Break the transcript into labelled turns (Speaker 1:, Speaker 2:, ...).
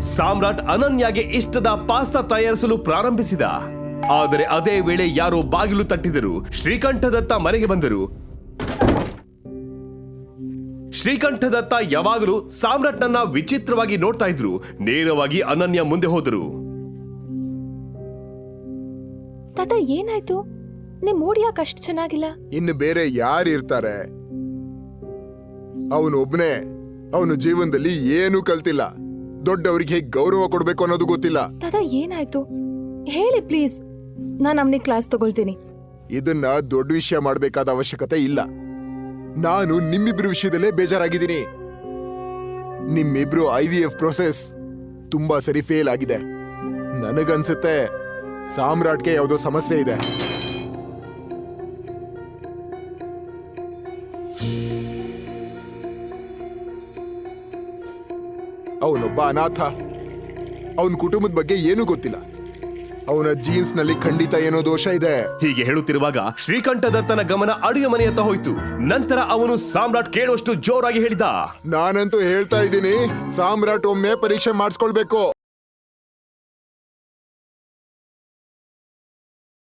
Speaker 1: ಸಾಮ್ರಾಟ್ ಅನನ್ಯಾಗೆ ಇಷ್ಟದ ಪಾಸ್ತಾ ತಯಾರಿಸಲು ಪ್ರಾರಂಭಿಸಿದ. ಆದರೆ ಅದೇ ವೇಳೆ ಯಾರೋ ಬಾಗಿಲು ತಟ್ಟಿದರು. ಶ್ರೀಕಂಠದತ್ತ ಮನೆಗೆ ಬಂದರು. ಶ್ರೀಕಂಠದತ್ತ ಯಾವಾಗಲೂ ಸಾಮ್ರಾಟ್ನನ್ನ ವಿಚಿತ್ರವಾಗಿ ನೋಡ್ತಾ ಇದ್ರು. ನೇರವಾಗಿ ಅನನ್ಯ ಮುಂದೆ ಹೋದರು.
Speaker 2: ತಾತ, ಏನಾಯ್ತು? ನಿಮ್ ಮೂಡ್ ಯಾಕೆ ಅಷ್ಟು ಚೆನ್ನಾಗಿಲ್ಲ?
Speaker 3: ಇನ್ನು ಬೇರೆ ಯಾರಿರ್ತಾರೆ? ಅವನೊಬ್ನೇ. ಅವನು ಜೀವನದಲ್ಲಿ ಏನೂ ಕಲ್ತಿಲ್ಲ. ದೊಡ್ಡವರಿಗೆ ಹೇಗೆ ಗೌರವ ಕೊಡ್ಬೇಕು ಅನ್ನೋದು ಗೊತ್ತಿಲ್ಲ.
Speaker 2: ತಾತ, ಏನಾಯ್ತು ಹೇಳಿ ಪ್ಲೀಸ್. ನಾನು ಅವನಿಗೆ ಕ್ಲಾಸ್ ತಗೊಳ್ತೀನಿ.
Speaker 3: ಇದನ್ನ ದೊಡ್ಡ ವಿಷಯ ಮಾಡ್ಬೇಕಾದ ಅವಶ್ಯಕತೆ ಇಲ್ಲ. ನಾನು ನಿಮ್ಮಿಬ್ರು ವಿಷಯದಲ್ಲೇ ಬೇಜಾರಾಗಿದ್ದೀನಿ. ನಿಮ್ಮಿಬ್ರು IVF ಪ್ರೋಸೆಸ್ ತುಂಬಾ ಸರಿ ಫೇಲ್ ಆಗಿದೆ. ನನಗನ್ಸುತ್ತೆ ಸಾಮ್ರಾಟ್ಗೆ ಯಾವುದೋ ಸಮಸ್ಯೆ ಇದೆ. ಅವನೊಬ್ಬ ಅನಾಥ. ಅವನ ಕುಟುಂಬದ ಬಗ್ಗೆ ಏನೂ ಗೊತ್ತಿಲ್ಲ. ಅವನ ಜೀನ್ಸ್ ನಲ್ಲಿ ಖಂಡಿತ ಏನೋ ದೋಷ ಇದೆ.
Speaker 1: ಹೀಗೆ ಹೇಳುತ್ತಿರುವಾಗ ಶ್ರೀಕಂಠದತ್ತನ ಗಮನ ಅಡುಗೆ ಮನೆಯತ್ತ ಹೋಯಿತು. ನಂತರ ಅವನು ಸಾಮ್ರಾಟ್ ಕೇಳುವಷ್ಟು ಜೋರಾಗಿ ಹೇಳಿದ,
Speaker 3: ನಾನಂತೂ ಹೇಳ್ತಾ ಇದ್ದೀನಿ, ಸಾಮ್ರಾಟ್ ಒಮ್ಮೆ ಪರೀಕ್ಷೆ ಮಾಡಿಸ್ಕೊಳ್ಬೇಕು.